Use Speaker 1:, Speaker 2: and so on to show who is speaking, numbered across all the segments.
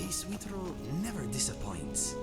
Speaker 1: A sweet roll never disappoints.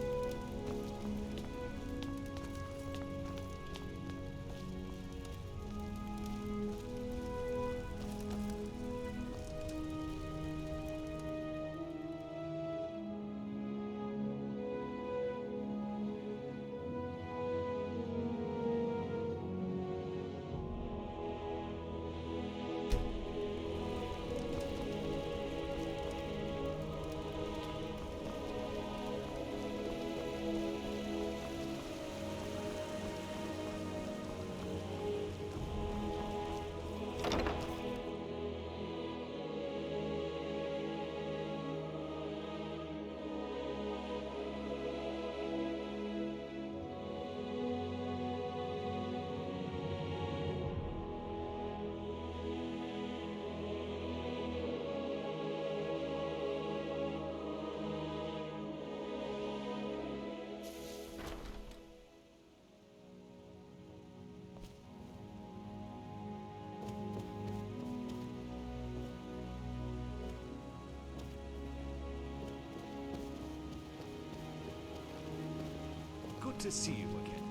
Speaker 2: Good to see you again.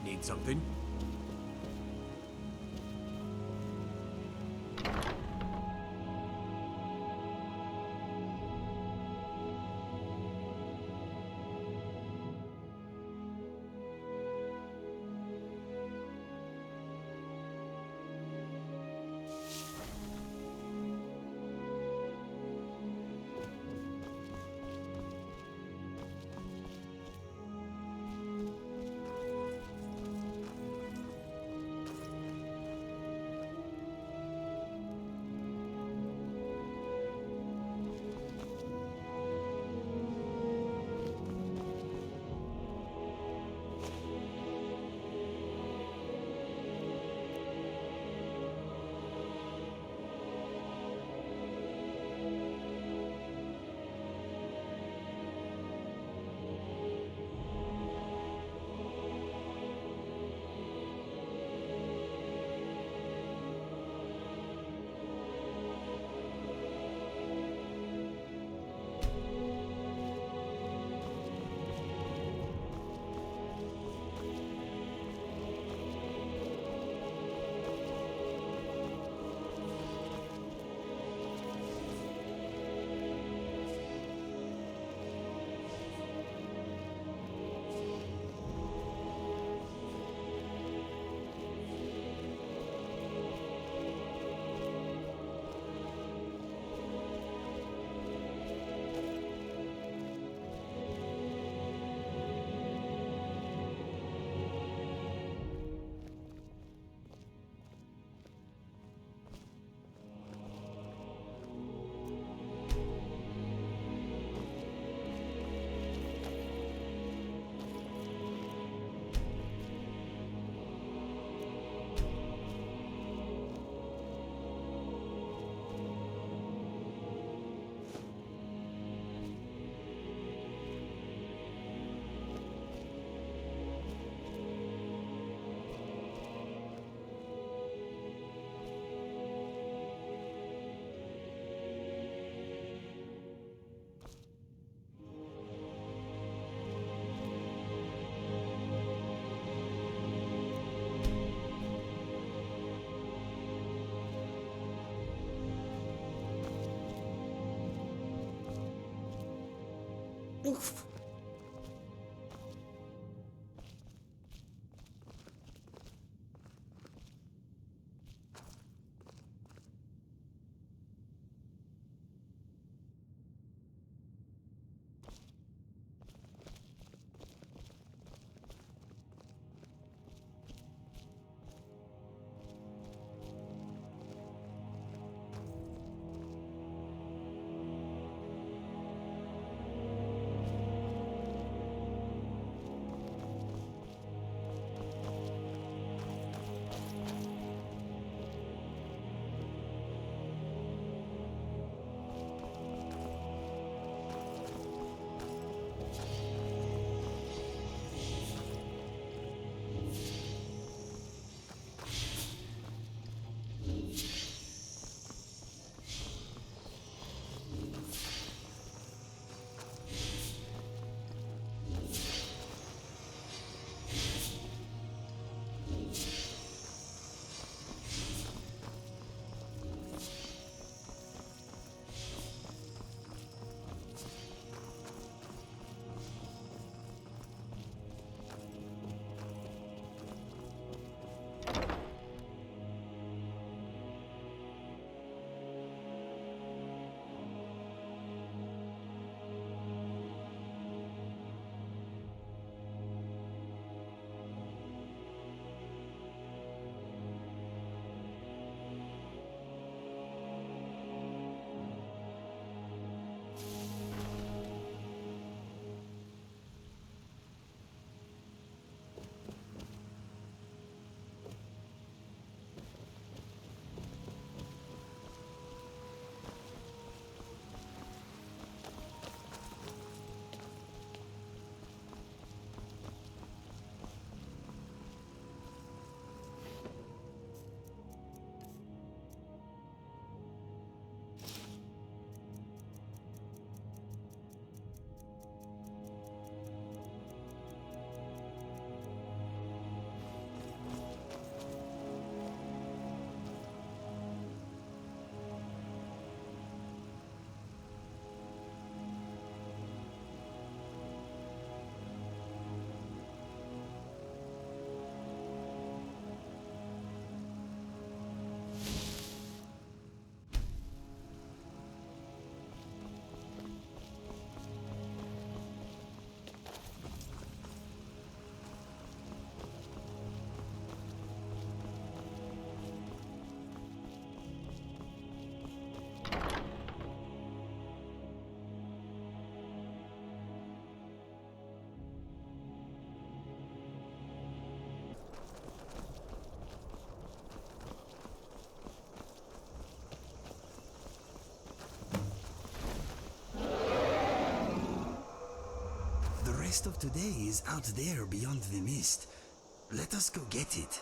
Speaker 2: Need something?
Speaker 1: Oof. quest of today is out there beyond the mist. Let us go get it.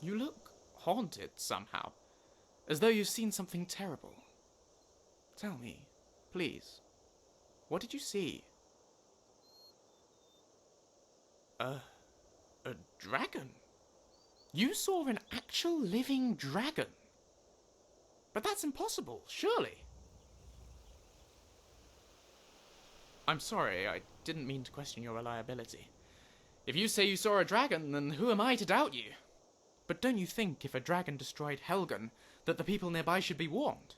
Speaker 3: You look haunted somehow, as though you've seen something terrible. Tell me, please, what did you see? A dragon? You saw an actual living dragon? But that's impossible, surely. I'm sorry, I didn't mean to question your reliability. If you say you saw a dragon, then who am I to doubt you? But don't you think if a dragon destroyed Helgen, that the people nearby should be warned?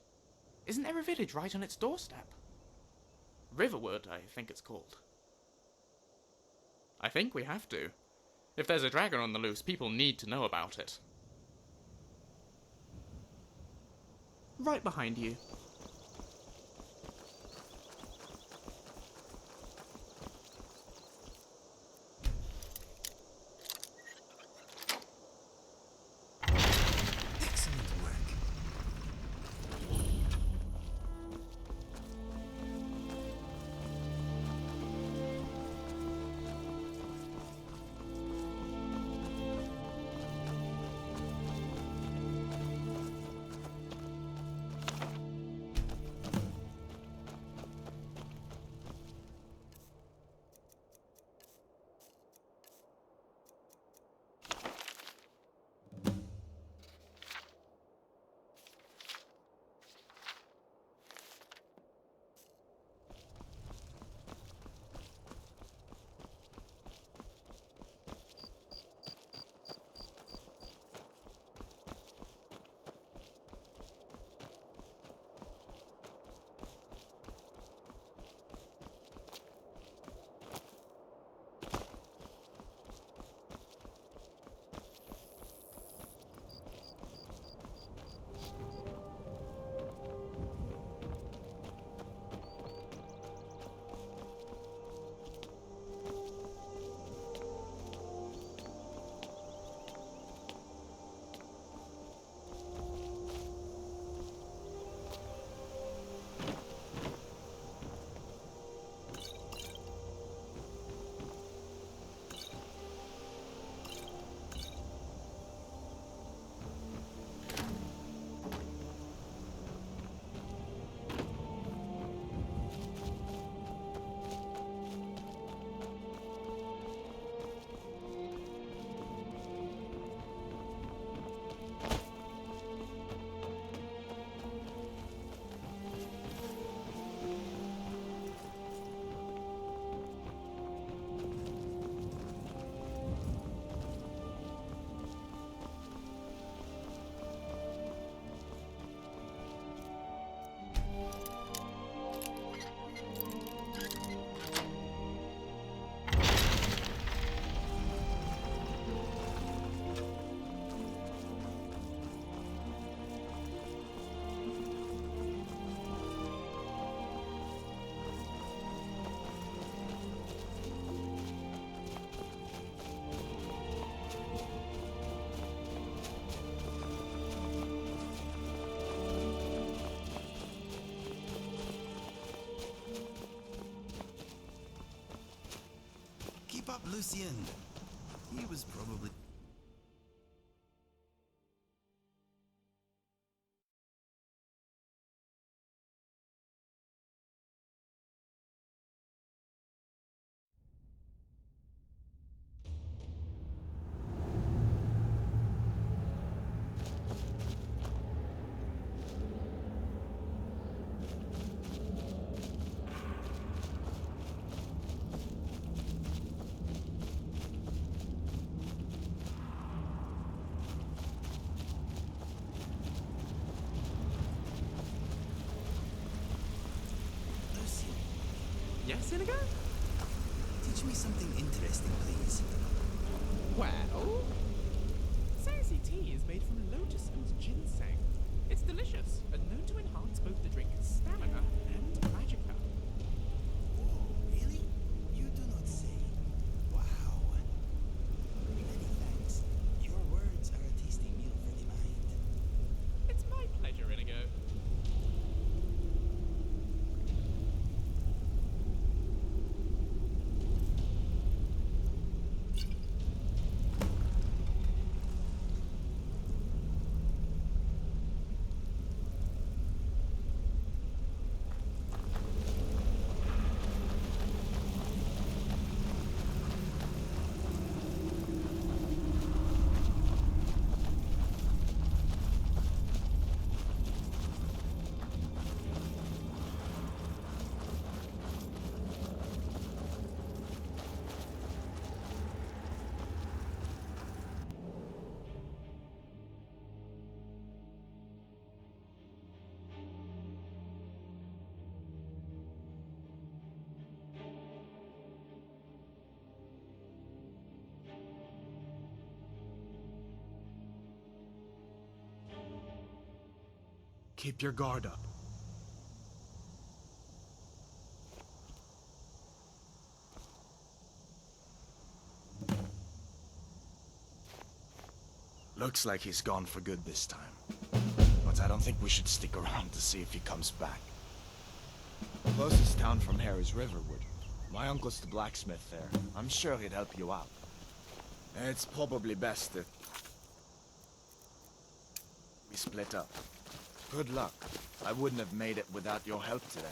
Speaker 3: Isn't there a village right on its doorstep? Riverwood, I think it's called. I think we have to. If there's a dragon on the loose, people need to know about it. Right behind you.
Speaker 1: Excellent work. Keep up, Lucien. He was probably... Lucien,
Speaker 3: Yes, Inigo?
Speaker 1: teach me something interesting, please.
Speaker 4: Well, Sassy tea is made from lotus and ginseng. It's delicious and known to enhance both the drink's stamina and magicka.
Speaker 1: Whoa, really? You do not say. Wow. Many thanks. Your words are a tasty meal for the mind.
Speaker 4: It's my pleasure, Inigo.
Speaker 2: Keep your guard up. Looks like he's gone for good this time. But I don't think we should stick around to see if he comes back. The closest town from here is Riverwood. My uncle's the blacksmith there. I'm sure he'd help you out. It's probably best that we split up. Good luck. I wouldn't have made it without your help today.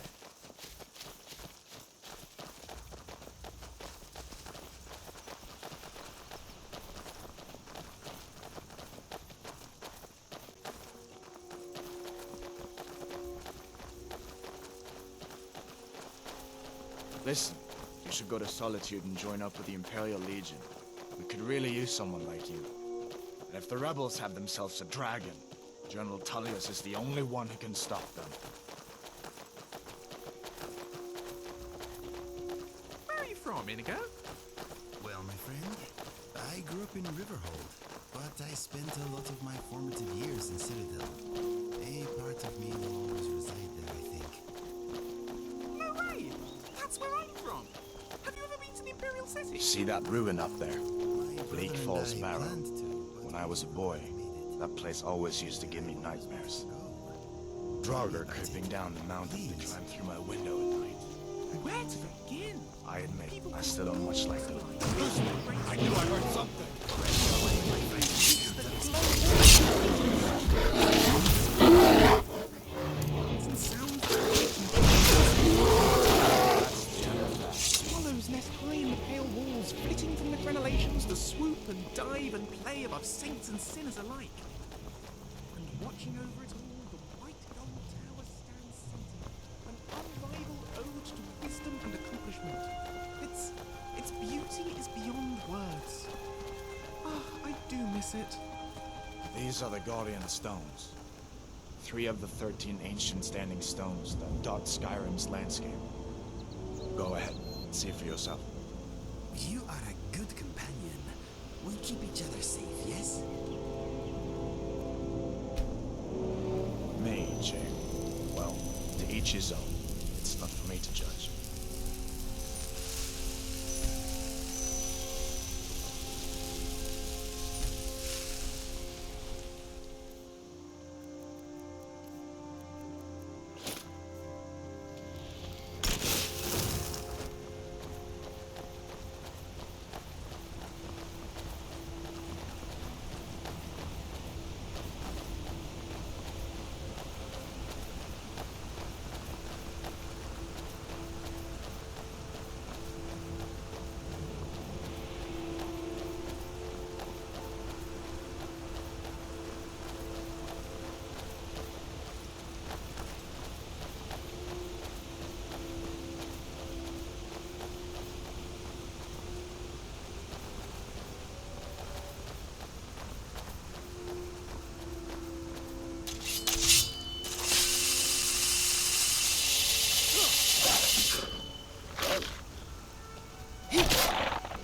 Speaker 2: Listen, you should go to Solitude and join up with the Imperial Legion. We could really use someone like you. And if the rebels have themselves a dragon, General Tullius is the only one who can stop them.
Speaker 4: Where are you from, Inigo?
Speaker 1: Well, my friend, I grew up in Riverhold, but I spent a lot of my formative years in Citadel. A part of me will always reside there, I think.
Speaker 4: No way! That's where I'm from. Have you ever been to the Imperial City?
Speaker 2: You see that ruin up there?
Speaker 1: My
Speaker 2: Bleak
Speaker 1: brother and
Speaker 2: Falls
Speaker 1: I
Speaker 2: Barrow.
Speaker 1: planned to, but
Speaker 2: When I was a boy, that place always used to give me nightmares. Draugr creeping down the mountain to climb through my window at night.
Speaker 4: Where to begin?
Speaker 2: I admit, I still don't much like it. I knew I heard something!
Speaker 4: Swallows nest high in the pale walls, flitting from the crenellations to swoop and dive and play above saints and sinners alike. And watching over it all, the white gold tower stands sentinel, an unrivaled ode to wisdom and accomplishment. Its beauty is beyond words. Ah, I do miss it.
Speaker 2: These are the Guardian Stones. 3 of the 13 ancient standing stones that dot Skyrim's landscape. Go ahead, see for yourself.
Speaker 1: You are a good companion. We'll keep each other safe, yes?
Speaker 2: Mage, eh? Well, to each his own. It's not for me to judge.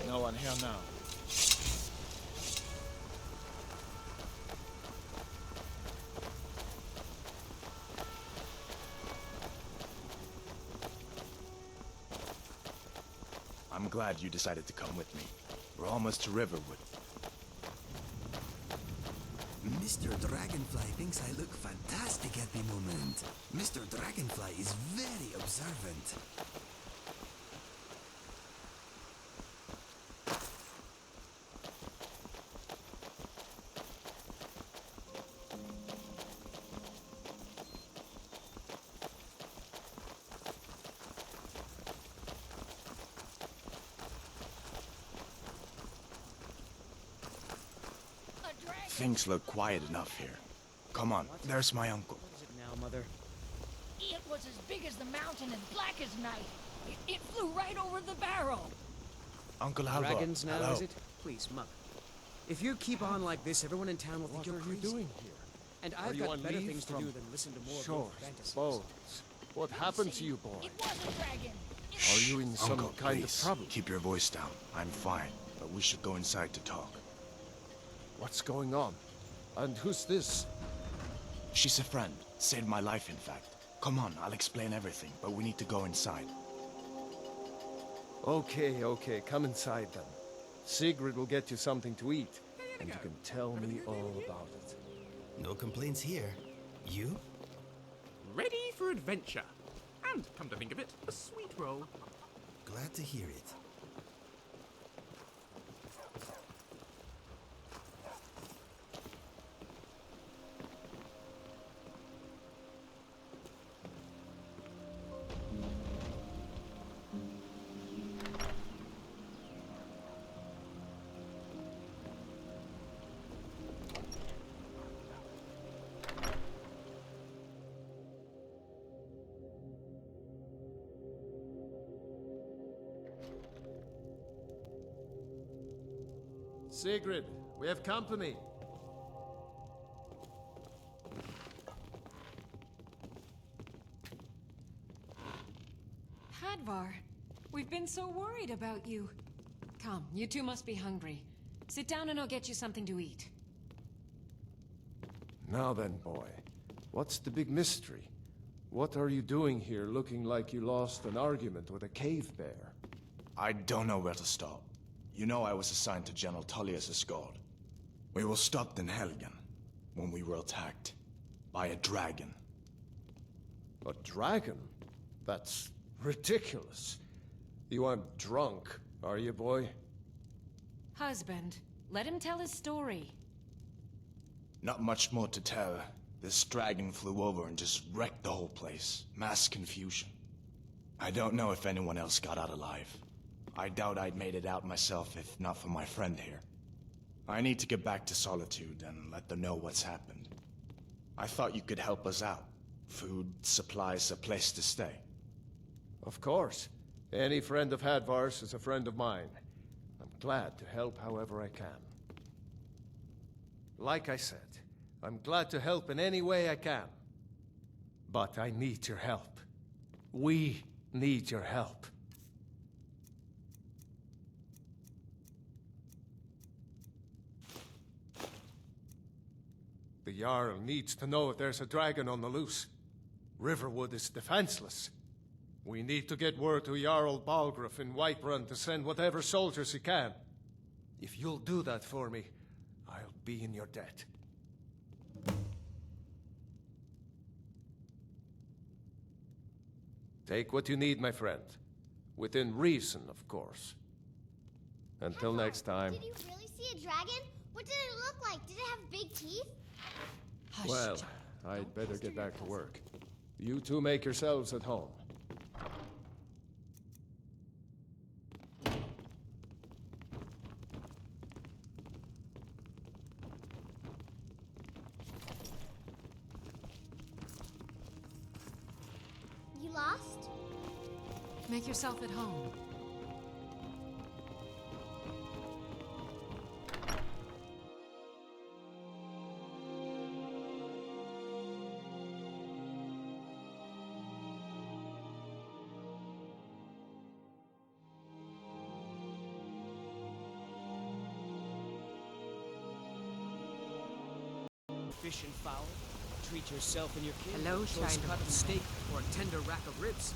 Speaker 2: No one here now. I'm glad you decided to come with me. We're almost to Riverwood.
Speaker 1: Mr. Dragonfly thinks I look fantastic at the moment. Mr. Dragonfly is very observant.
Speaker 2: Things look quiet enough here. Come on, there's my uncle.
Speaker 5: What is it now, Mother?
Speaker 6: It was as big as the mountain and black as night. It flew right over the barrow.
Speaker 2: Uncle Alva,
Speaker 5: Dragons now,
Speaker 2: hello.
Speaker 5: is it? Please, Mother. If you keep on like this, everyone in town will think you're crazy.
Speaker 7: doing here?
Speaker 5: And
Speaker 7: Are
Speaker 5: I've
Speaker 7: you
Speaker 5: got
Speaker 7: on
Speaker 5: better
Speaker 7: leave
Speaker 5: things to
Speaker 7: from
Speaker 5: do than listen to more of
Speaker 7: Shores,
Speaker 5: those fantasies.
Speaker 7: bones. What happened to you, boy?
Speaker 6: It was a dragon.
Speaker 7: Are you in some
Speaker 2: Uncle,
Speaker 7: kind
Speaker 2: please,
Speaker 7: of trouble?
Speaker 2: keep your voice down. I'm fine, but we should go inside to talk.
Speaker 7: What's going on? And who's this?
Speaker 2: She's a friend. Saved my life, in fact. Come on, I'll explain everything, but we need to go inside.
Speaker 7: Okay, okay, come inside then. Sigrid will get you something to eat, and you can tell me all about it.
Speaker 1: No complaints here. You?
Speaker 4: Ready for adventure. And, come to think of it, a sweet roll.
Speaker 1: Glad to hear it.
Speaker 7: Sigrid, we have company.
Speaker 8: Hadvar, we've been so worried about you. Come, you two must be hungry. Sit down and I'll get you something to eat.
Speaker 7: Now then, boy, what's the big mystery? What are you doing here looking like you lost an argument with a cave bear?
Speaker 2: I don't know where to start. You know I was assigned to General Tullius' guard. We were stopped in Helgen when we were attacked by a dragon.
Speaker 7: A dragon? That's ridiculous. You aren't drunk, are you, boy?
Speaker 8: Husband, let him tell his story.
Speaker 2: Not much more to tell. This dragon flew over and just wrecked the whole place. Mass confusion. I don't know if anyone else got out alive. I doubt I'd made it out myself if not for my friend here. I need to get back to Solitude and let them know what's happened. I thought you could help us out. Food, supplies, a place to stay.
Speaker 7: Of course. Any friend of Hadvar's is a friend of mine. I'm glad to help however I can. Like I said, I'm glad to help in any way I can. But I need your help. We need your help. The Jarl needs to know if there's a dragon on the loose. Riverwood is defenseless. We need to get word to Jarl Balgruuf in Whiterun to send whatever soldiers he can. If you'll do that for me, I'll be in your debt. Take what you need, my friend. Within reason, of course. Until next time.
Speaker 9: Did you really see a dragon? What did it look like? Did it have big teeth?
Speaker 8: Hush,
Speaker 7: Well,
Speaker 8: John.
Speaker 7: I'd better get back to work. You two make yourselves at home.
Speaker 9: You lost?
Speaker 8: Make yourself at home.
Speaker 5: Fish and fowl. Treat yourself and your kid.
Speaker 8: Hello,
Speaker 5: Choice
Speaker 8: child
Speaker 5: cut
Speaker 8: of
Speaker 5: of steak or a tender rack of ribs.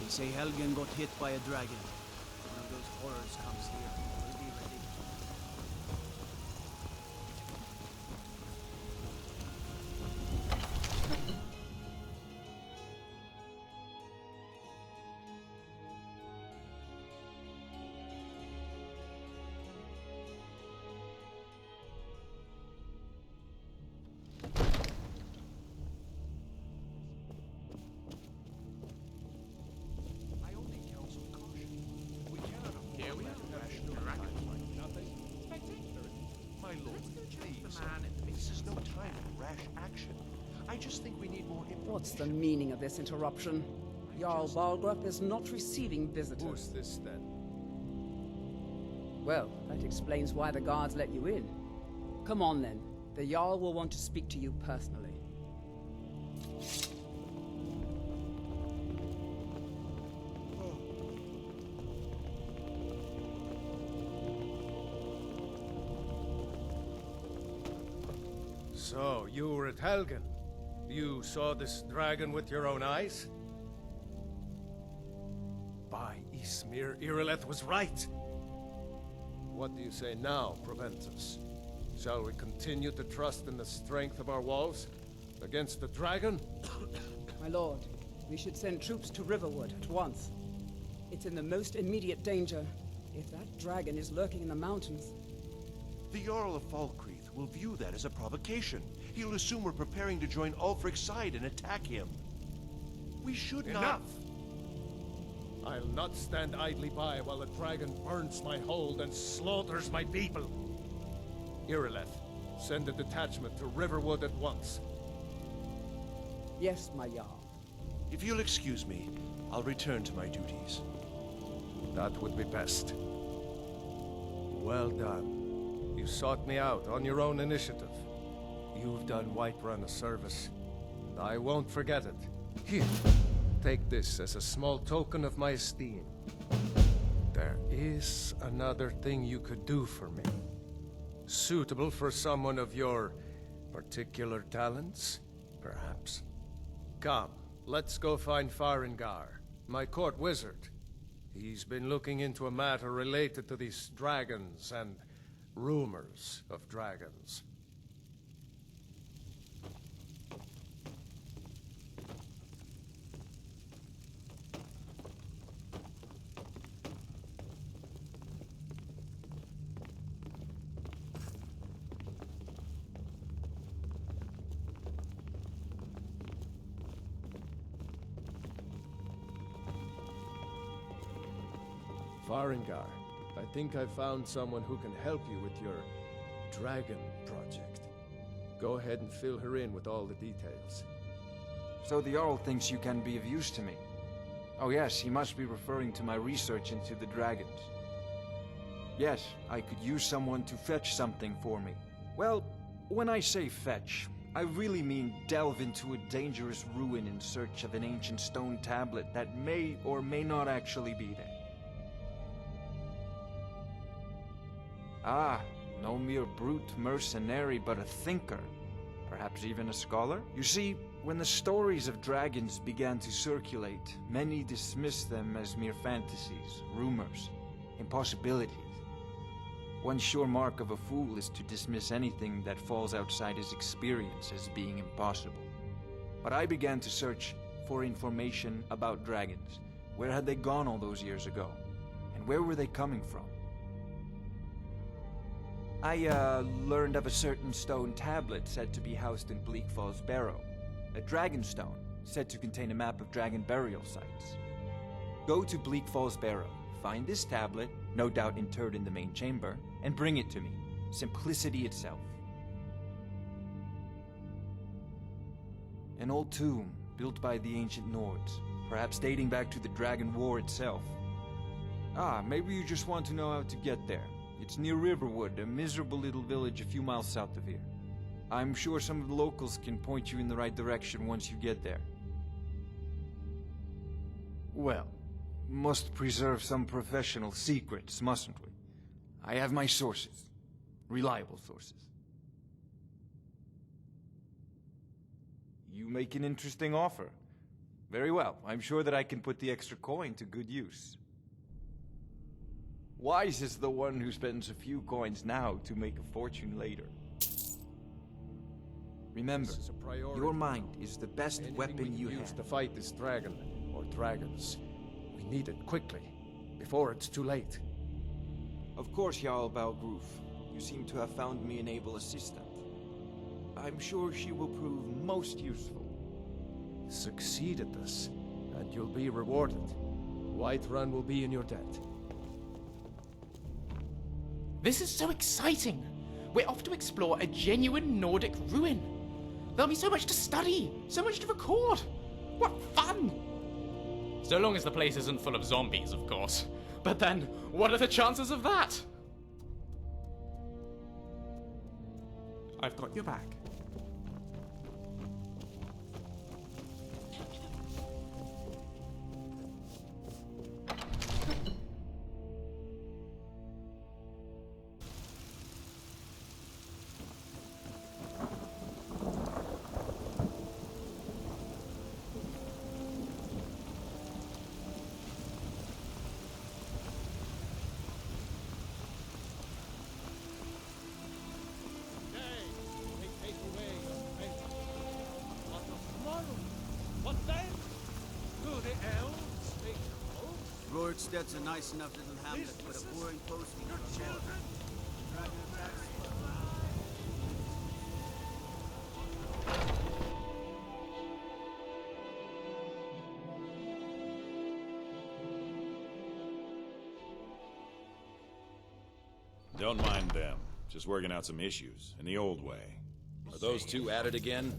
Speaker 10: They say Helgen got hit by a dragon. One of those horrors comes here. We'll be ready.
Speaker 4: I only counsel caution. We cannot afford to let rational dragon fight nothing spectacular. My lord, please, this is no time for rash action. I just think we need more information.
Speaker 11: What's the meaning of this interruption? Jarl Balgruuf is not receiving visitors.
Speaker 7: Who's this then?
Speaker 11: Well, that explains why the guards let you in. Come on then. The Jarl will want to speak to you personally.
Speaker 7: So, you were at Helgen. You saw this dragon with your own eyes? By Ysmir, Irileth was right. What do you say now, Proventus? Shall we continue to trust in the strength of our walls against the dragon?
Speaker 11: My lord, we should send troops to Riverwood at once. It's in the most immediate danger. If that dragon is lurking in the mountains...
Speaker 12: The Jarl of Falkreath will view that as a provocation. He'll assume we're preparing to join Ulfric's side and attack him. We should not...
Speaker 7: Enough! I'll not stand idly by while the dragon burns my hold and slaughters my people. Irileth, send a detachment to Riverwood at once.
Speaker 11: Yes, my Jarl.
Speaker 12: If you'll excuse me, I'll return to my duties.
Speaker 7: That would be best. Well done. You sought me out on your own initiative. You've done Whiterun a service, and I won't forget it. Here, take this as a small token of my esteem. There is another thing you could do for me. Suitable for someone of your particular talents, perhaps. Come, let's go find Farengar, my court wizard. He's been looking into a matter related to these dragons and rumors of dragons. Farengar, I think I found someone who can help you with your dragon project. Go ahead and fill her in with all the details.
Speaker 13: So the Jarl thinks you can be of use to me. Oh yes, he must be referring to my research into the dragons. Yes, I could use someone to fetch something for me. Well, when I say fetch, I really mean delve into a dangerous ruin in search of an ancient stone tablet that may or may not actually be there. Ah, no mere brute mercenary, but a thinker. Perhaps even a scholar? You see, when the stories of dragons began to circulate, many dismissed them as mere fantasies, rumors, impossibilities. One sure mark of a fool is to dismiss anything that falls outside his experience as being impossible. But I began to search for information about dragons. Where had they gone all those years ago? And where were they coming from? I learned of a certain stone tablet said to be housed in Bleak Falls Barrow. A dragon stone, said to contain a map of dragon burial sites. Go to Bleak Falls Barrow, find this tablet, no doubt interred in the main chamber, and bring it to me. Simplicity itself. An old tomb, built by the ancient Nords, perhaps dating back to the Dragon War itself. Ah, maybe you just want to know how to get there. It's near Riverwood, a miserable little village a few miles south of here. I'm sure some of the locals can point you in the right direction once you get there. Well, must preserve some professional secrets, mustn't we? I have my sources. Reliable sources. You make an interesting offer. Very well. I'm sure that I can put the extra coin to good use. Wise is the one who spends a few coins now to make a fortune later. Remember, your mind is the best weapon you have
Speaker 7: to fight this dragon, or dragons. We need it quickly, before it's too late.
Speaker 13: Of course, Jarl Balgruf. You seem to have found me an able assistant. I'm sure she will prove most useful.
Speaker 7: Succeed at this, and you'll be rewarded. Whiterun will be in your debt.
Speaker 3: This is so exciting! We're off to explore a genuine Nordic ruin. There'll be so much to study, so much to record. What fun! So long as the place isn't full of zombies, of course. But then, what are the chances of that?
Speaker 4: I've got your back.
Speaker 10: Roriksted's a nice enough little hamlet, but a boring posting for a children. Dragon attacks.
Speaker 14: Don't mind them. Just working out some issues in the old way.
Speaker 15: Are those two at it again?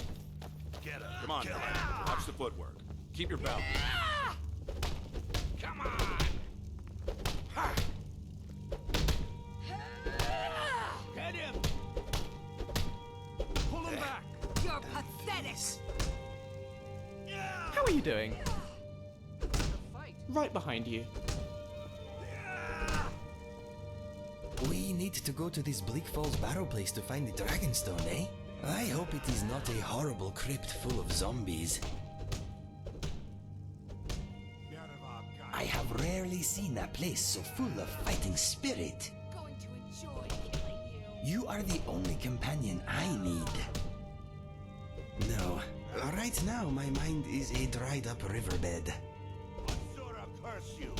Speaker 12: Get him.
Speaker 15: Come on, now. Watch the footwork. Keep your balance.
Speaker 6: Come on!
Speaker 10: Get him! Pull him back!
Speaker 6: You're pathetic!
Speaker 3: How are you doing? Right behind you.
Speaker 1: We need to go to this Bleak Falls Barrow place to find the Dragonstone, eh? I hope it is not a horrible crypt full of zombies. I have rarely seen a place so full of fighting spirit.
Speaker 6: Going to enjoy killing you.
Speaker 1: You are the only companion I need. No, right now my mind is a dried up riverbed.
Speaker 12: Asura, curse you!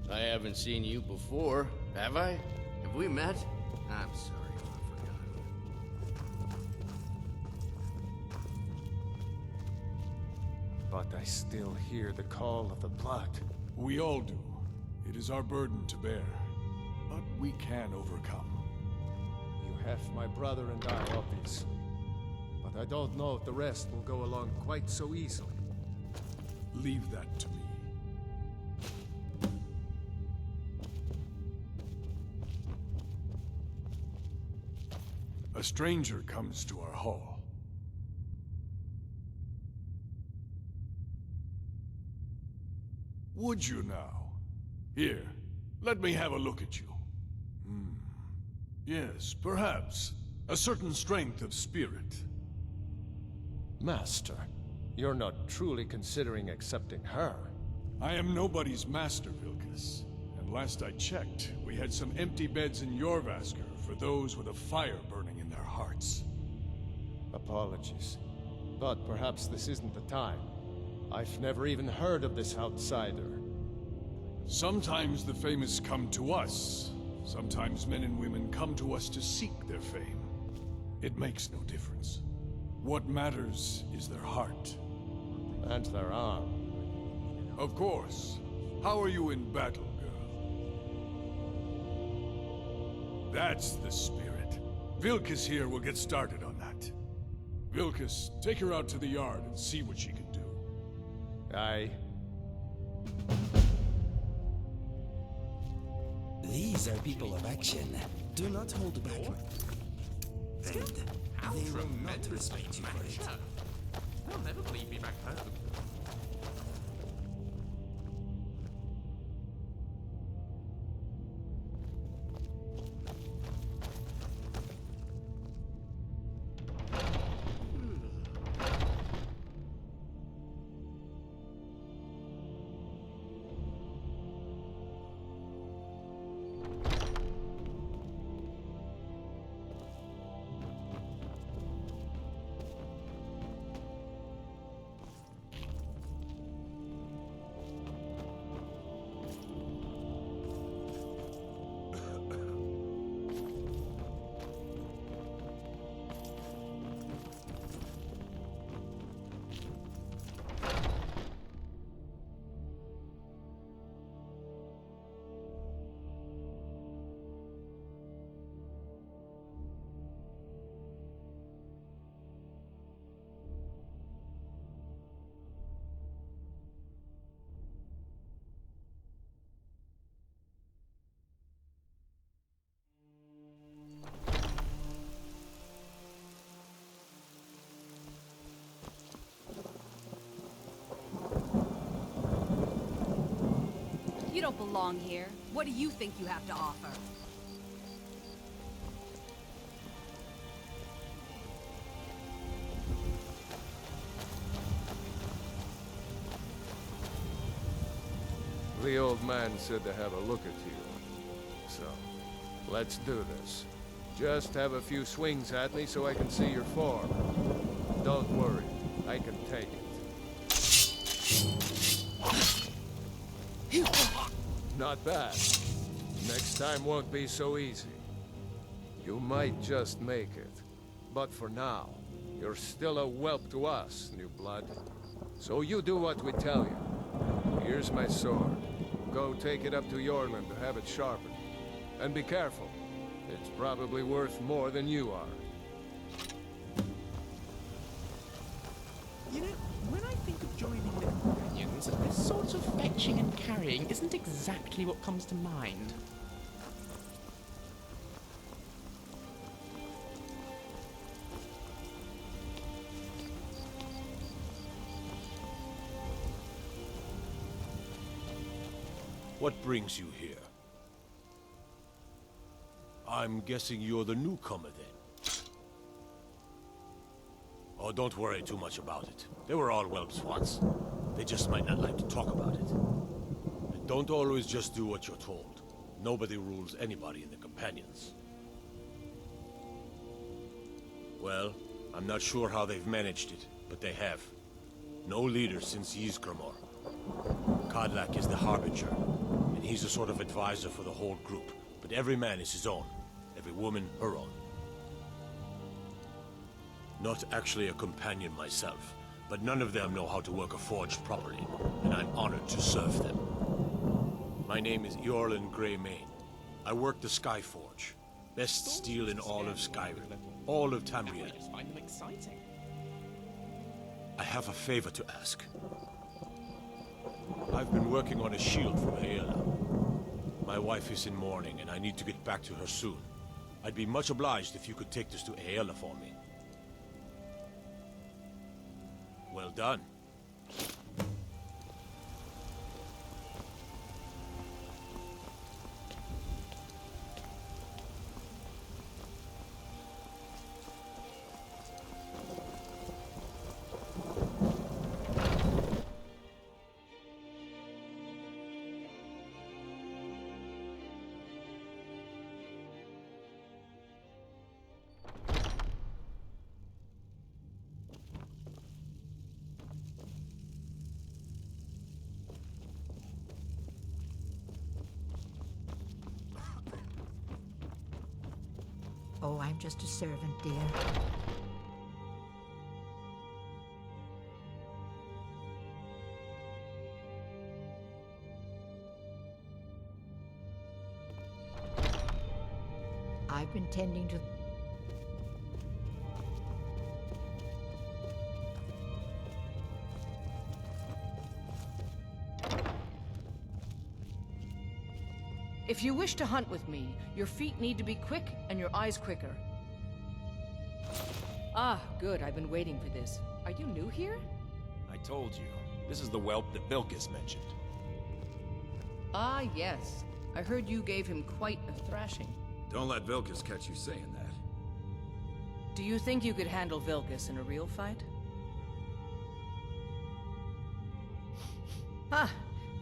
Speaker 16: I haven't seen you before, have I? Have we met? I'm sorry if I've forgotten.
Speaker 7: But I still hear the call of the blood.
Speaker 17: We all do. It is our burden to bear. But we can overcome.
Speaker 7: You have my brother and I, obvious. But I don't know if the rest will go along quite so easily.
Speaker 17: Leave that to me. A stranger comes to our hall. Would you now? Here, let me have a look at you. Yes, perhaps. A certain strength of spirit.
Speaker 7: Master, you're not truly considering accepting her.
Speaker 17: I am nobody's master, Vilkas. And last I checked, we had some empty beds in Jorvaskr for those with a fire burning in their hearts.
Speaker 7: Apologies. But perhaps this isn't the time. I've never even heard of this outsider.
Speaker 17: Sometimes the famous come to us. Sometimes men and women come to us to seek their fame. It makes no difference. What matters is their heart.
Speaker 7: And their arm.
Speaker 17: Of course. How are you in battle, girl? That's the spirit. Vilkas here will get started on that. Vilkas, take her out to the yard and see what she can do.
Speaker 7: Aye.
Speaker 1: These are people of action. Do not hold back. Friend, they will not respect you for it.
Speaker 4: They'll never leave me back home.
Speaker 18: You don't belong here. What do you think you have to offer?
Speaker 7: The old man said to have a look at you. So, let's do this. Just have a few swings at me so I can see your form. Don't worry, I can take it. Not bad. Next time won't be so easy. You might just make it. But for now, you're still a whelp to us, new blood. So you do what we tell you. Here's my sword. Go take it up to Yorland to have it sharpened. And be careful. It's probably worth more than you are.
Speaker 4: You know, when I think of joining the companions, this sort of fetching and carrying isn't exactly what comes to mind.
Speaker 12: What brings you here? I'm guessing you're the newcomer then. Oh, don't worry too much about it. They were all whelps once. They just might not like to talk about it. And don't always just do what you're told. Nobody rules anybody in the companions. Well, I'm not sure how they've managed it, but they have. No leader since Ysgramor. Kodlak is the Harbinger, and he's a sort of advisor for the whole group. But every man is his own. Every woman, her own. Not actually a companion myself, but none of them know how to work a forge properly, and I'm honored to serve them. My name is Eorlin Greymane. I work the Skyforge. Best steel in all of Skyrim. All of Tamriel.
Speaker 4: I just find them exciting.
Speaker 12: I have a favor to ask. I've been working on a shield for Aela. My wife is in mourning, and I need to get back to her soon. I'd be much obliged if you could take this to Aela for me. Well done.
Speaker 19: Oh, I'm just a servant, dear. I've been tending to...
Speaker 20: If you wish to hunt with me, your feet need to be quick and your eyes quicker. Ah, good. I've been waiting for this. Are you new here?
Speaker 15: I told you. This is the whelp that Vilkas mentioned.
Speaker 20: Ah, yes. I heard you gave him quite a thrashing.
Speaker 15: Don't let Vilkas catch you saying that.
Speaker 20: Do you think you could handle Vilkas in a real fight? Ah,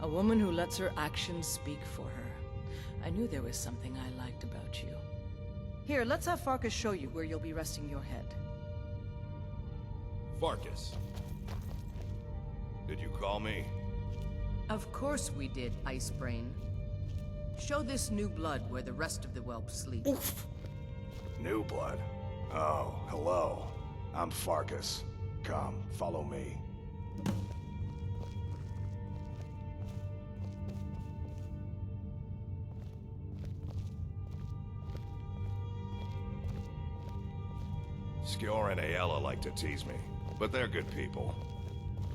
Speaker 20: a woman who lets her actions speak for her. I knew there was something I liked about you. Here, let's have Farkas show you where you'll be resting your head.
Speaker 15: Farkas. Did you call me?
Speaker 20: Of course we did, Icebrain. Show this new blood where the rest of the whelps sleep.
Speaker 21: Oof. New blood? Oh, hello. I'm Farkas. Come, follow me.
Speaker 22: Skjor and Aela like to tease me, but they're good people.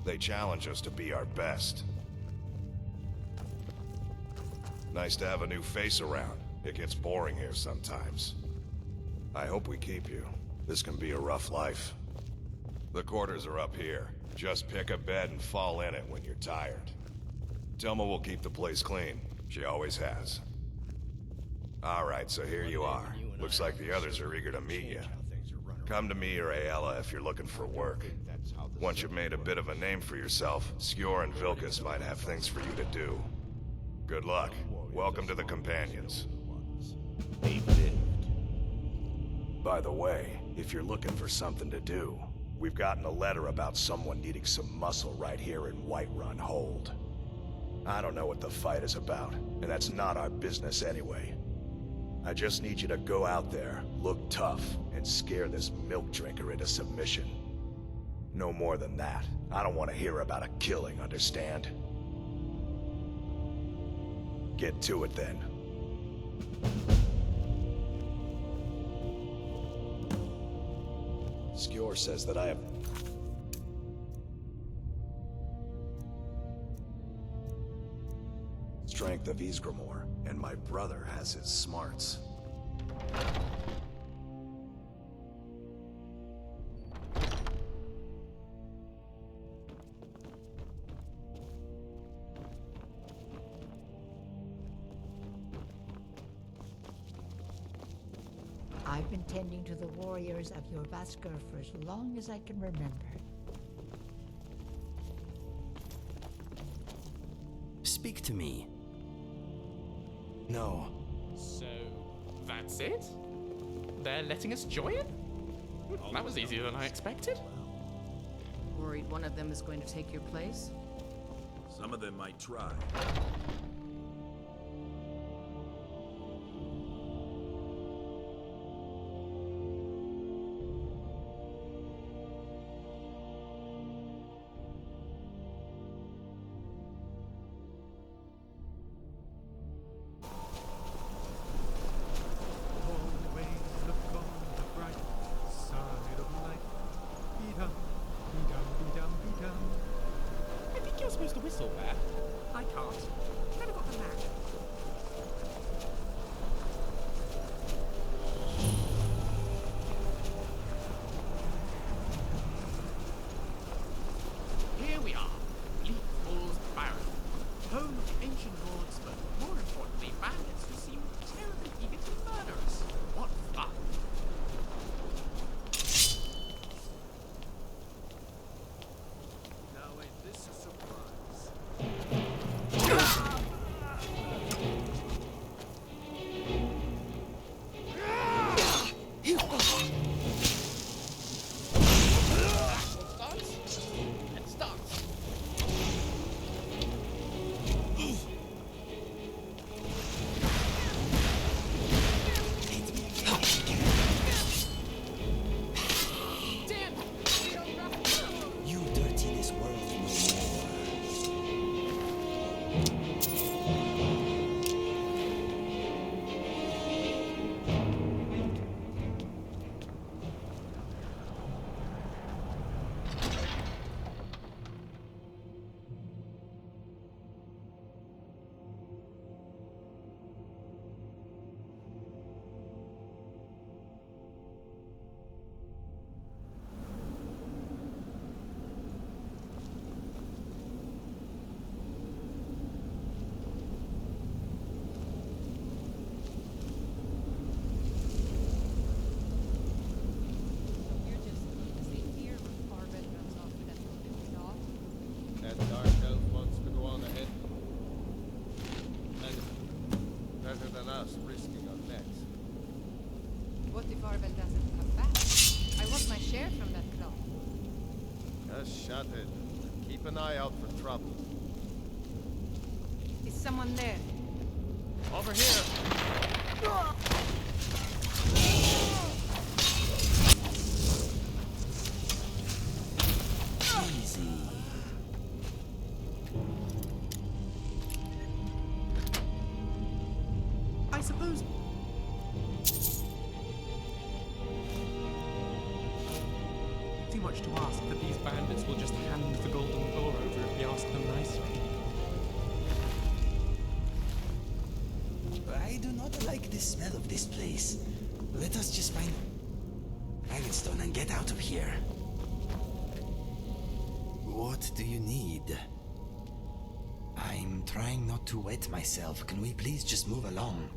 Speaker 22: They challenge us to be our best. Nice to have a new face around. It gets boring here sometimes. I hope we keep you. This can be a rough life. The quarters are up here. Just pick a bed and fall in it when you're tired. Tell me we'll keep the place clean. She always has. Alright, so here you are. Looks like the others are eager to meet you. Come to me or Ayala if you're looking for work. Once you've made a bit of a name for yourself, Skjor and Vilkas might have things for you to do. Good luck. Welcome to the Companions. By the way, if you're looking for something to do, we've gotten a letter about someone needing some muscle right here in Whiterun Hold. I don't know what the fight is about, and that's not our business anyway. I just need you to go out there, look tough, and scare this milk drinker into submission. No more than that. I don't want to hear about a killing, understand? Get to it then. Skjor says that I have... strength of Ysgramor, and my brother has his smarts.
Speaker 19: I've been tending to the warriors of your Vaskr for as long as I can remember.
Speaker 1: Speak to me. No.
Speaker 3: So, that's it? They're letting us join? That was easier than I expected.
Speaker 20: Worried one of them is going to take your place?
Speaker 15: Some of them might try.
Speaker 3: I think you're supposed to whistle there.
Speaker 4: I can't. Never got the knack. Here we are, Leaf Falls Barrow, home of the ancient lords, but more importantly, bandits who seem terribly eager to murder us. What fun! Now ain't this a surprise?
Speaker 1: You dirty this world no more.
Speaker 7: That dark elf wants to go on ahead. Better than us risking our necks.
Speaker 8: What if Arvel doesn't come back? I want my share from that cloth.
Speaker 7: Just shut it. Keep an eye out for trouble.
Speaker 8: Is someone there?
Speaker 3: Over here.
Speaker 1: Easy.
Speaker 4: I suppose... Too much to ask that these bandits will just hand the golden door over if we ask them nicely.
Speaker 1: I do not like the smell of this place. Let us just find Dragonstone and get out of here. What do you need? I'm I'm trying not to wet myself. Can we please just move along?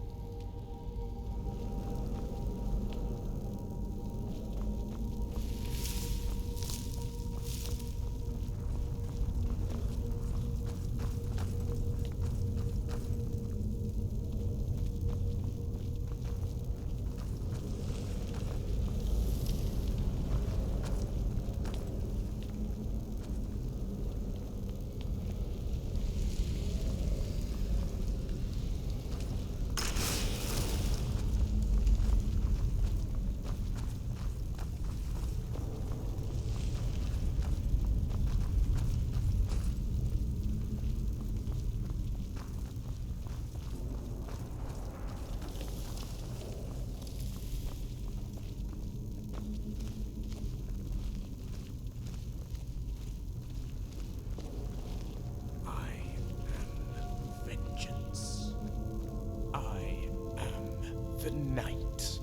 Speaker 4: The night.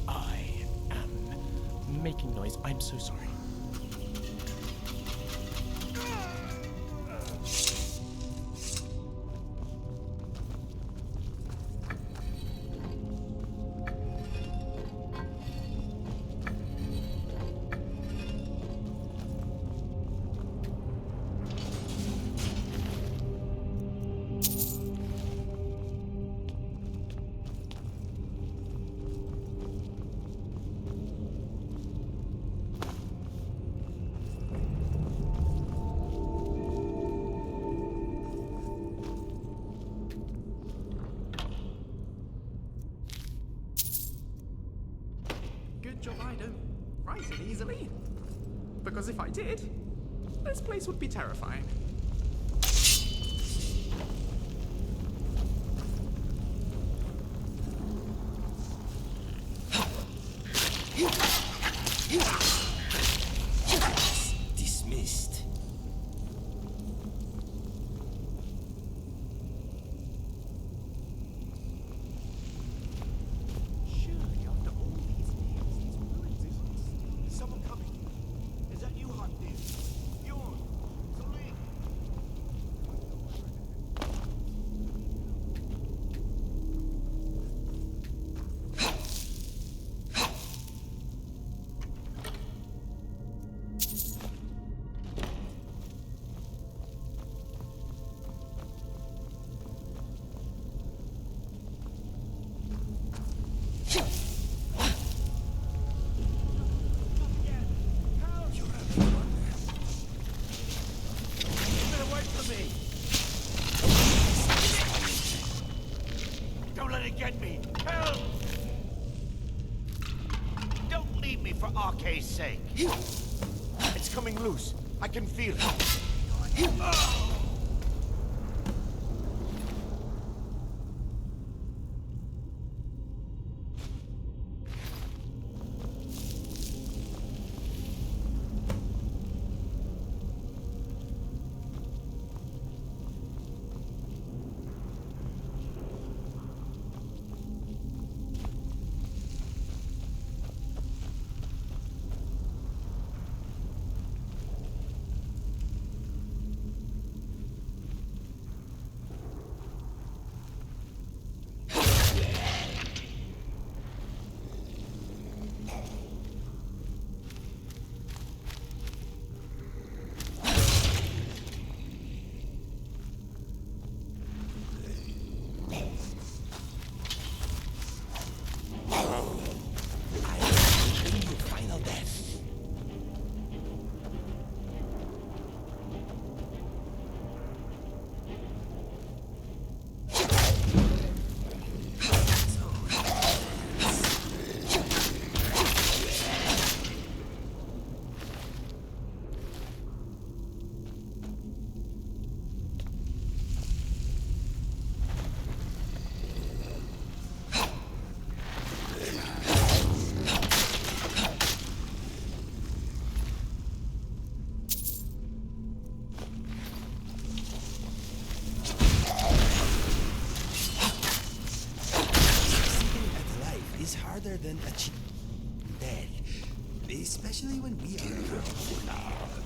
Speaker 4: I am making noise. I'm so sorry. Good job I don't write it easily. Because if I did, this place would be terrifying.
Speaker 1: Dismissed.
Speaker 2: Get me! Help! Don't leave me for Arcade's sake. It's coming loose. I can feel it.
Speaker 1: Harder than achieving death, especially when we are around.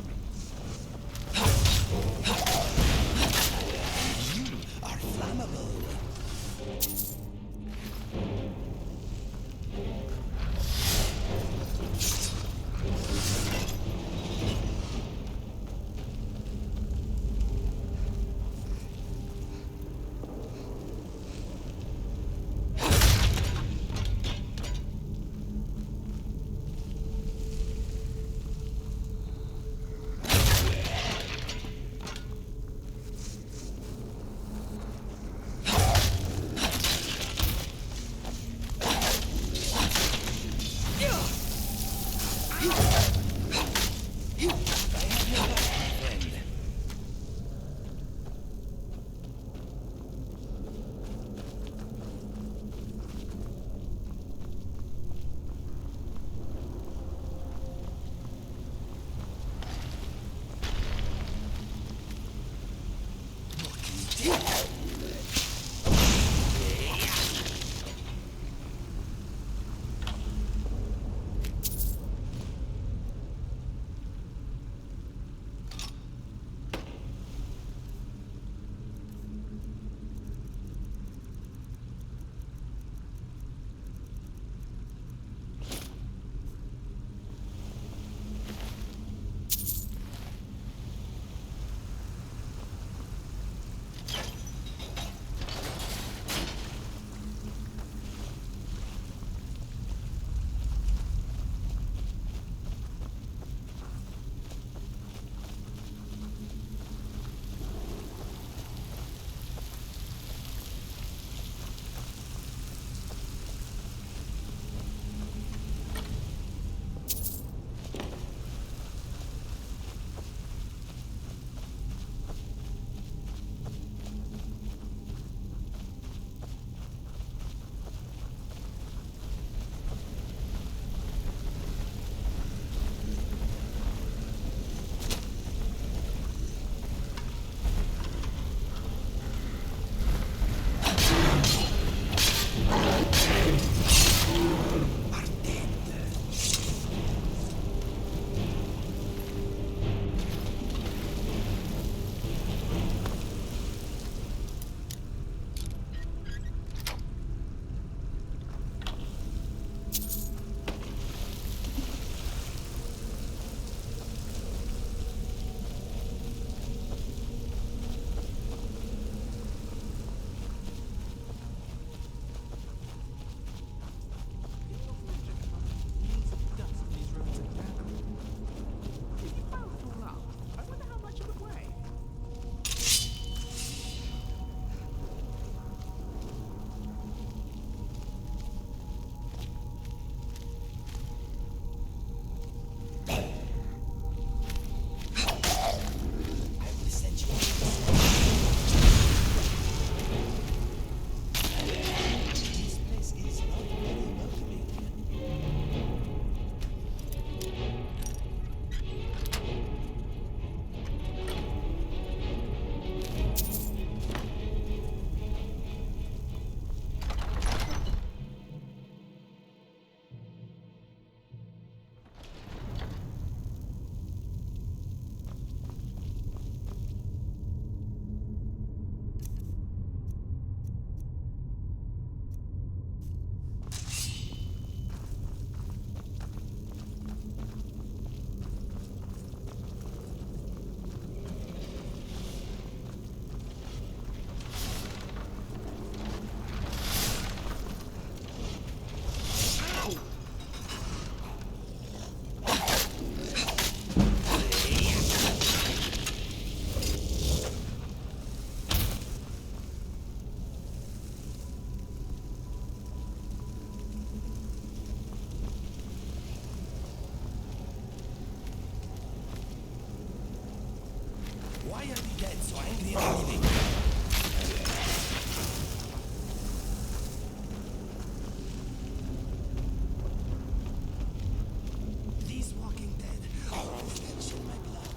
Speaker 1: so angry at everything. These Walking Dead always stench in my blood.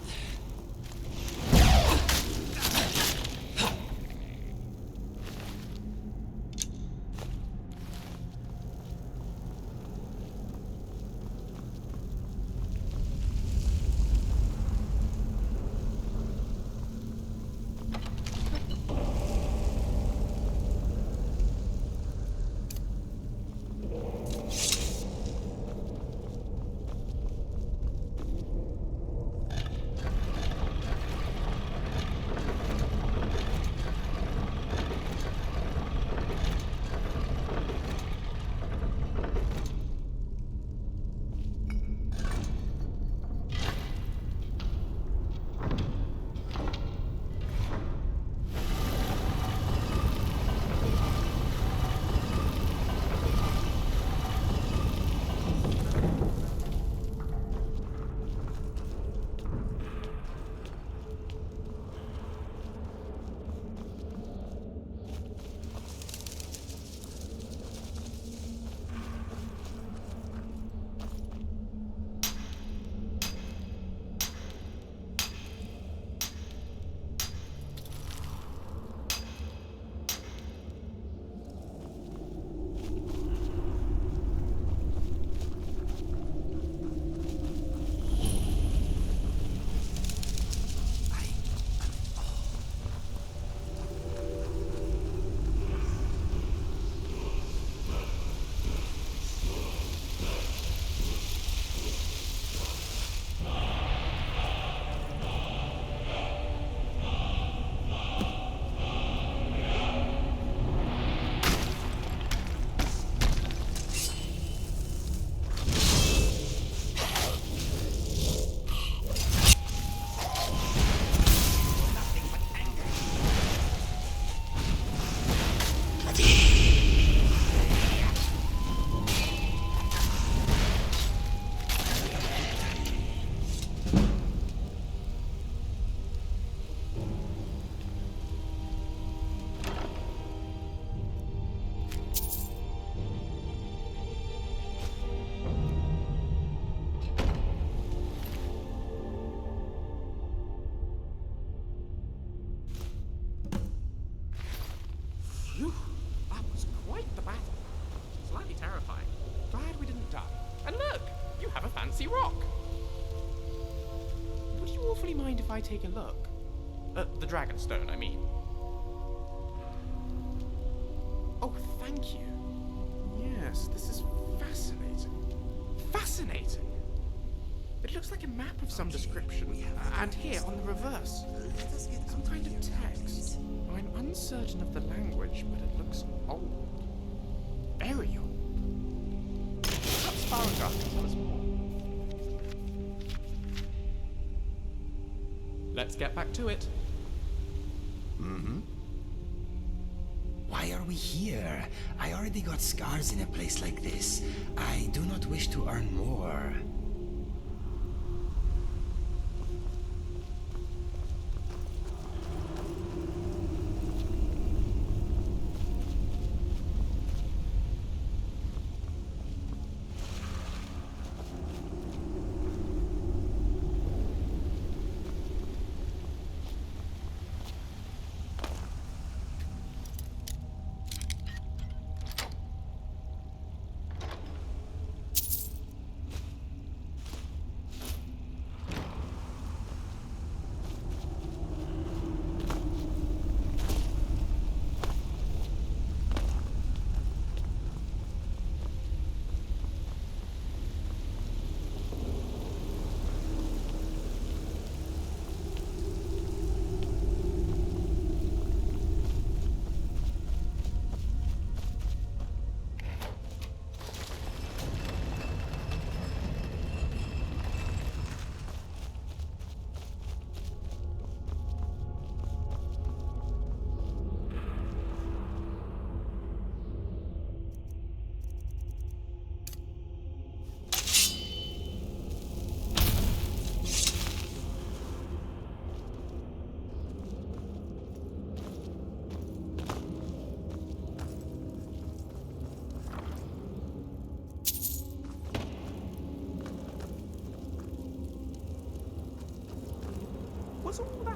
Speaker 4: Phew, that was quite the battle. Slightly terrifying. Glad we didn't die. And look, you have a fancy rock. Would you awfully mind if I take a look? The Dragonstone, I mean. Oh, thank you. Yes, this is fascinating. Fascinating! It looks like a map of some description. And here, on the reverse, some kind of text. I'm uncertain of the language, but it looks old. Very old. Perhaps Farengar can tell us more. Let's get back to it.
Speaker 1: Mm-hmm. Why are we here? I already got scars in a place like this. I do not wish to earn more.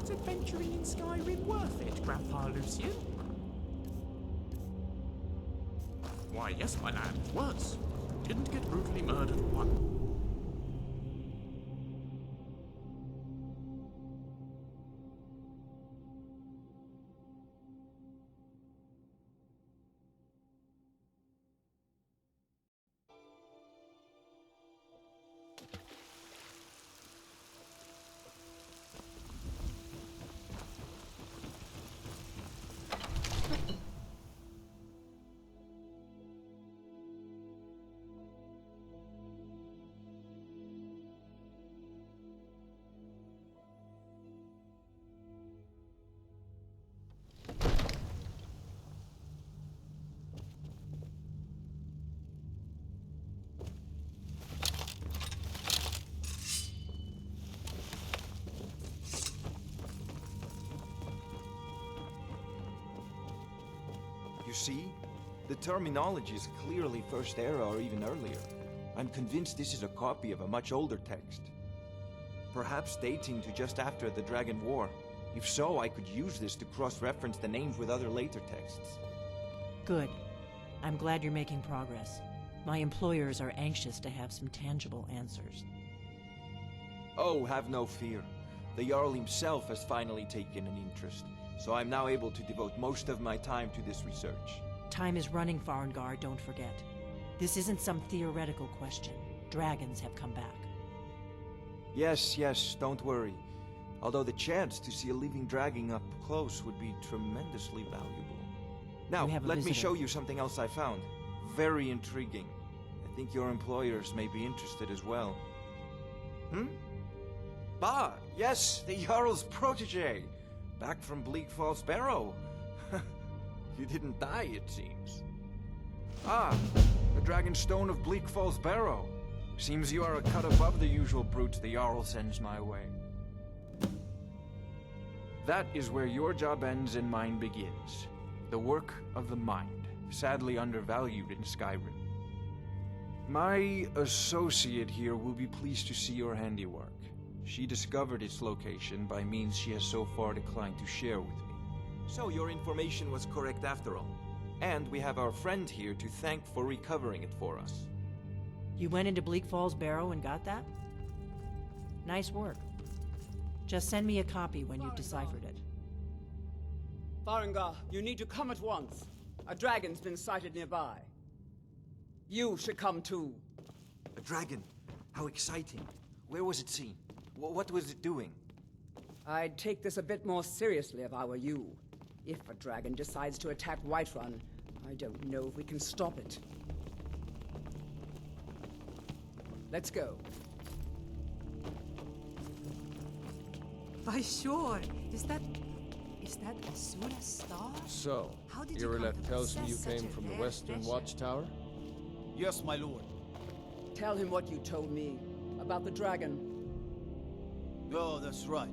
Speaker 4: Was adventuring in Skyrim worth it, Grandpa Lucian? Why, yes, my lad, it was. Didn't get brutally murdered once.
Speaker 13: You see? The terminology is clearly First Era or even earlier. I'm convinced this is a copy of a much older text. Perhaps dating to just after the Dragon War. If so, I could use this to cross-reference the names with other later texts.
Speaker 5: Good. I'm glad you're making progress. My employers are anxious to have some tangible answers.
Speaker 13: Oh, have no fear. The Jarl himself has finally taken an interest, so I'm now able to devote most of my time to this research.
Speaker 5: Time is running, Farengar, don't forget. This isn't some theoretical question. Dragons have come back.
Speaker 13: Yes, don't worry. Although the chance to see a living dragon up close would be tremendously valuable. Now, let me show you something else I found. Very intriguing. I think your employers may be interested as well. Bah, yes, the Jarl's protege. Back from Bleak Falls Barrow. You didn't die, it seems. Ah, the Dragon Stone of Bleak Falls Barrow. Seems you are a cut above the usual brutes the Jarl sends my way. That is where your job ends and mine begins. The work of the mind, sadly undervalued in Skyrim. My associate here will be pleased to see your handiwork. She discovered its location by means she has so far declined to share with me. So your information was correct after all. And we have our friend here to thank for recovering it for us.
Speaker 5: You went into Bleak Falls Barrow and got that? Nice work. Just send me a copy when you've deciphered it.
Speaker 11: Farengar, you need to come at once. A dragon's been sighted nearby. You should come too.
Speaker 13: A dragon? How exciting. Where was it seen? What was it doing?
Speaker 11: I'd take this a bit more seriously if I were you. If a dragon decides to attack Whiterun, I don't know if we can stop it. Let's go.
Speaker 9: By sure. Is that Asura's star?
Speaker 7: So,
Speaker 9: How did you
Speaker 7: Irileth
Speaker 9: come to
Speaker 7: tells me you
Speaker 9: possess such
Speaker 7: came
Speaker 9: a
Speaker 7: from the
Speaker 9: rare
Speaker 7: Western
Speaker 9: treasure?
Speaker 7: Watchtower?
Speaker 10: Yes, my lord.
Speaker 11: Tell him what you told me about the dragon.
Speaker 10: Oh, that's right.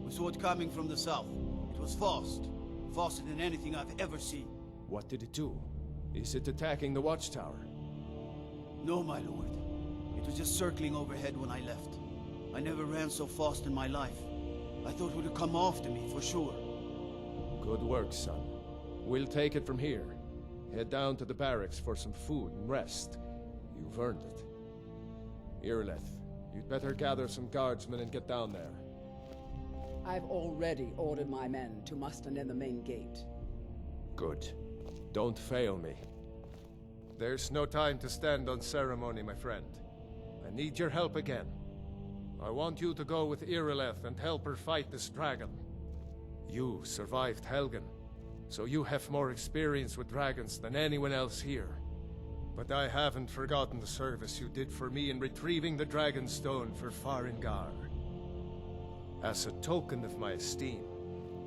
Speaker 10: We saw it coming from the south. It was fast. Faster than anything I've ever seen.
Speaker 7: What did it do? Is it attacking the Watchtower?
Speaker 10: No, my lord. It was just circling overhead when I left. I never ran so fast in my life. I thought it would have come after me, for sure.
Speaker 7: Good work, son. We'll take it from here. Head down to the barracks for some food and rest. You've earned it. Irileth, you'd better gather some guardsmen and get down there.
Speaker 11: I've already ordered my men to muster near the main gate.
Speaker 7: Good. Don't fail me. There's no time to stand on ceremony, my friend. I need your help again. I want you to go with Irileth and help her fight this dragon. You survived Helgen, so you have more experience with dragons than anyone else here. But I haven't forgotten the service you did for me in retrieving the Dragon Stone for Farengar. As a token of my esteem,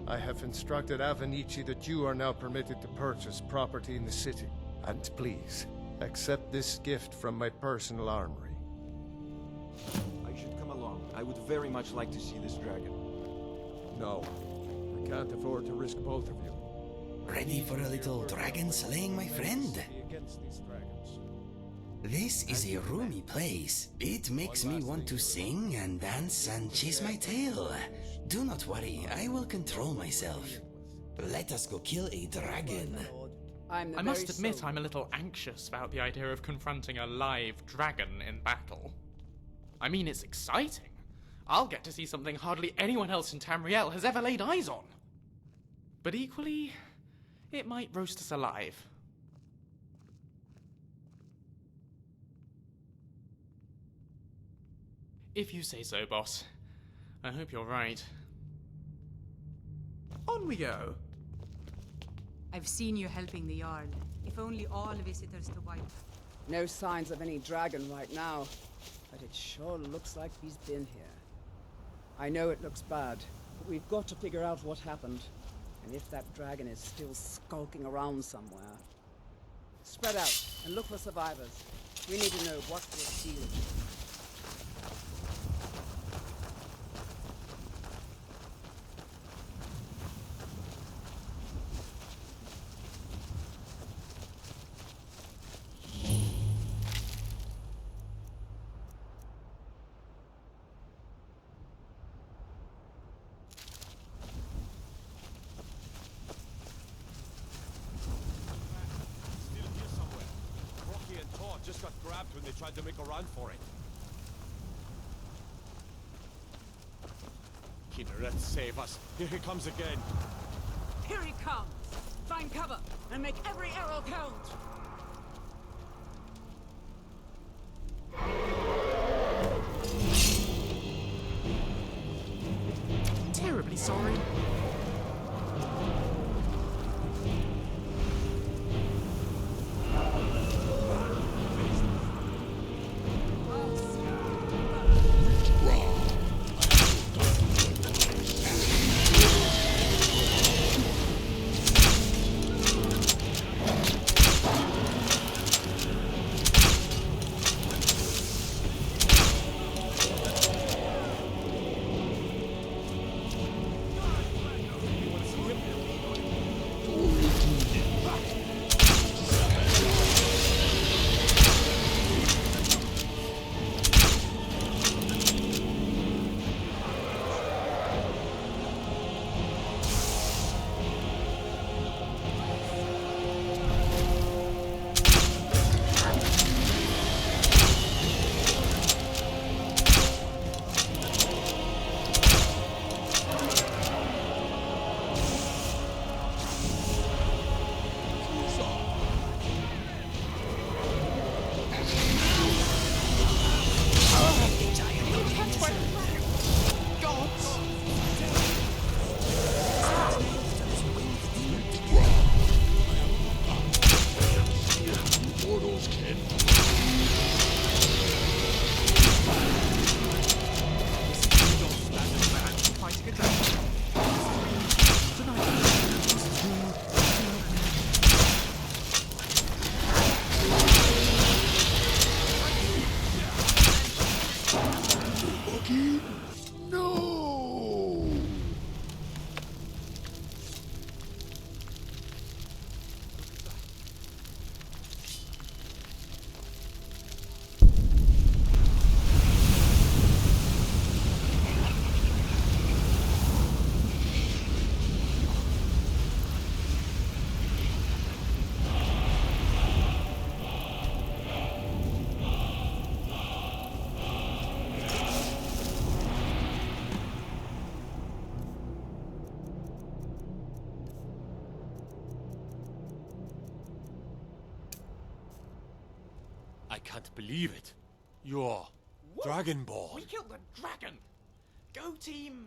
Speaker 7: I have instructed Avenici that you are now permitted to purchase property in the city. And please, accept this gift from my personal armory.
Speaker 13: I should come along. I would very much like to see this dragon.
Speaker 7: No, I can't afford to risk both of you.
Speaker 1: Ready for a little dragon slaying, my friend?
Speaker 7: Against these dragons.
Speaker 1: This is a roomy place. It makes me want to sing and dance and chase my tail. Do not worry, I will control myself. Let us go kill a dragon.
Speaker 11: I'm the
Speaker 3: I
Speaker 11: very
Speaker 3: must admit
Speaker 11: soul.
Speaker 3: I'm a little anxious about the idea of confronting a live dragon in battle. I mean, it's exciting. I'll get to see something hardly anyone else in Tamriel has ever laid eyes on. But equally, it might roast us alive. If you say so, boss. I hope you're right.
Speaker 4: On we go.
Speaker 18: I've seen you helping the Jarl. If only all visitors to White...
Speaker 11: No signs of any dragon right now, but it sure looks like he's been here. I know it looks bad, but we've got to figure out what happened, and if that dragon is still skulking around somewhere. Spread out and look for survivors. We need to know what we're stealing.
Speaker 12: Just got grabbed when they tried to make a run for it. Kinneret, save us. Here he comes again.
Speaker 11: Here he comes! Find cover and make every arrow count!
Speaker 3: Terribly sorry.
Speaker 12: I can't believe it. You're Dragonborn.
Speaker 3: We killed the dragon! Go team...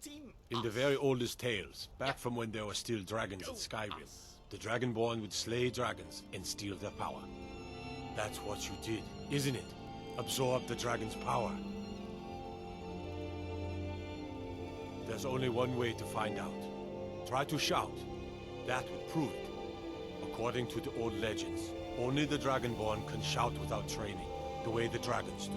Speaker 3: Team...
Speaker 12: In the very oldest tales, back from when there were still dragons in Skyrim, the Dragonborn would slay dragons and steal their power. That's what you did, isn't it? Absorb the dragon's power. There's only one way to find out. Try to shout. That would prove it. According to the old legends, only the Dragonborn can shout without training, the way the dragons do.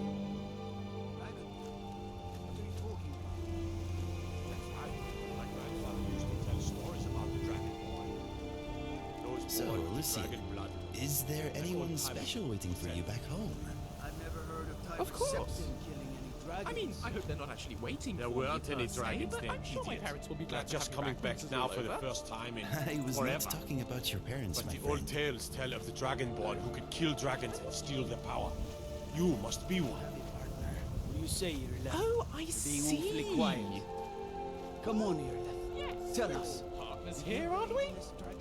Speaker 1: So, listen, Is there anyone special waiting for you back home?
Speaker 10: I've never heard of Tiber
Speaker 4: Of course.
Speaker 10: Septim killing any dragons.
Speaker 4: I mean, I hope they're not actually waiting
Speaker 12: There
Speaker 4: for
Speaker 12: weren't
Speaker 4: me
Speaker 12: any
Speaker 4: per se,
Speaker 12: dragons
Speaker 4: but
Speaker 12: then,
Speaker 4: I'm sure my
Speaker 12: idiot.
Speaker 4: parents will be
Speaker 12: They're
Speaker 4: glad to
Speaker 12: just
Speaker 4: have me
Speaker 12: coming
Speaker 4: back
Speaker 12: back
Speaker 4: once it's
Speaker 12: now
Speaker 4: all
Speaker 12: for the
Speaker 4: over.
Speaker 12: first time in
Speaker 1: I was
Speaker 12: forever.
Speaker 1: not talking about your parents,
Speaker 12: But
Speaker 1: my
Speaker 12: the
Speaker 1: friend.
Speaker 12: old tales tell of the Dragonborn who could kill dragons and steal their power. You must be one.
Speaker 10: What do you say, Irla?
Speaker 4: Oh, I
Speaker 10: Being
Speaker 4: see.
Speaker 10: awfully quiet. Come on, Irla.
Speaker 4: Yes.
Speaker 10: Tell us.
Speaker 4: Partners here, aren't we?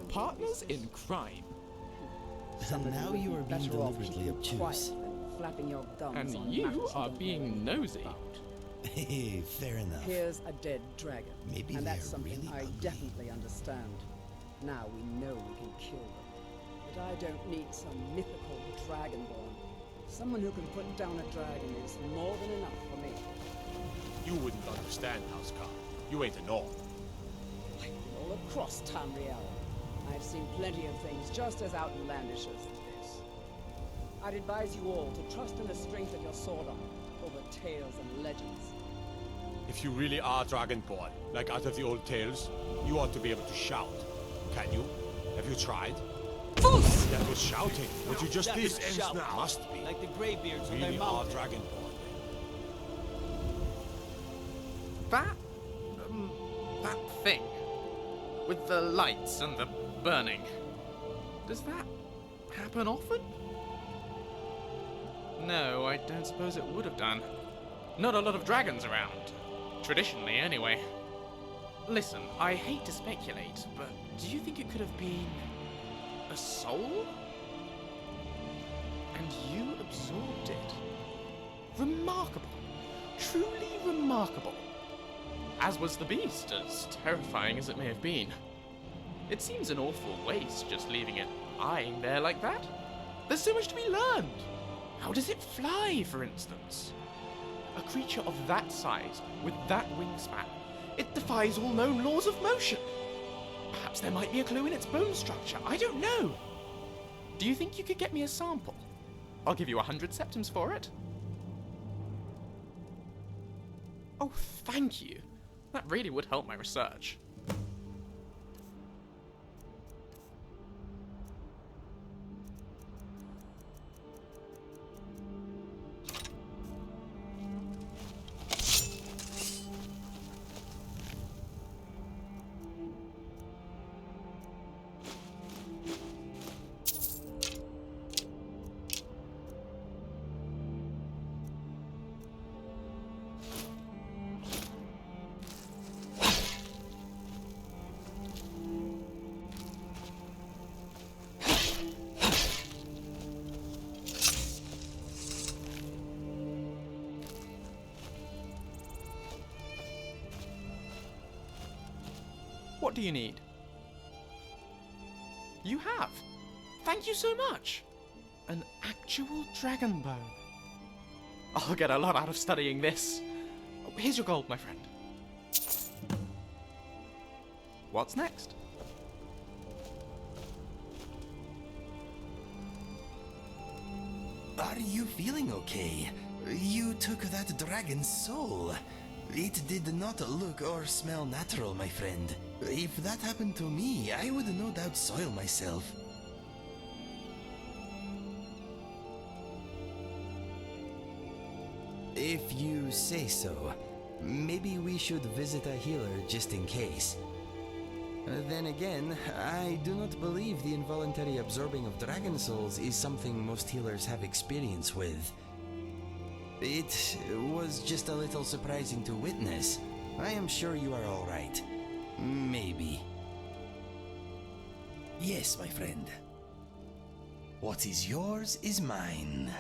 Speaker 4: Partners in crime.
Speaker 1: And now you are being
Speaker 11: Better off
Speaker 1: deliberately
Speaker 11: keeping quiet
Speaker 1: obtuse.
Speaker 11: than flapping your gums
Speaker 4: And
Speaker 11: on
Speaker 4: you
Speaker 11: matters
Speaker 4: are
Speaker 11: don't
Speaker 4: being
Speaker 11: know
Speaker 4: nosy.
Speaker 11: about.
Speaker 1: Hey, fair enough.
Speaker 11: Here's a dead dragon.
Speaker 1: Maybe
Speaker 11: and that's
Speaker 1: they're
Speaker 11: something
Speaker 1: really
Speaker 11: I
Speaker 1: ugly.
Speaker 11: definitely understand. Now we know we can kill them. But I don't need some mythical dragonborn. Someone who can put down a dragon is more than enough for me.
Speaker 12: You wouldn't understand, Housecar. You ain't a Norn.
Speaker 11: I've been all across Tamriel. I've seen plenty of things just as outlandish as this. I'd advise you all to trust in the strength of your sword arm over tales and legends.
Speaker 12: If you really are Dragonborn, like out of the old tales, you ought to be able to shout. Can you? Have you tried?
Speaker 10: Foos!
Speaker 12: That was shouting. What you just
Speaker 10: That
Speaker 12: did
Speaker 10: was shout.
Speaker 12: must be.
Speaker 10: Like the greybeards on their
Speaker 12: Really are
Speaker 10: mountain.
Speaker 12: Dragonborn.
Speaker 3: That thing with the lights and the burning. Does that happen often? No, I don't suppose it would have done. Not a lot of dragons around. Traditionally, anyway. Listen, I hate to speculate, but do you think it could have been a soul? And you absorbed it. Remarkable. Truly remarkable. As was the beast, as terrifying as it may have been. It seems an awful waste just leaving it lying there like that. There's so much to be learned. How does it fly, for instance? A creature of that size, with that wingspan, it defies all known laws of motion. Perhaps there might be a clue in its bone structure. I don't know. Do you think you could get me a sample? I'll give you 100 septims for it. Oh, thank you. That really would help my research. What do you need? You have. Thank you so much. An actual dragon bone. I'll get a lot out of studying this. Oh, here's your gold, my friend. What's next?
Speaker 1: Are you feeling okay? You took that dragon's soul. It did not look or smell natural, my friend. If that happened to me, I would no doubt soil myself. If you say so, maybe we should visit a healer just in case. Then again, I do not believe the involuntary absorbing of dragon souls is something most healers have experience with. It was just a little surprising to witness. I am sure you are all right. Maybe. Yes, my friend. What is yours is mine.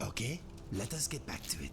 Speaker 1: Okay, let us get back to it.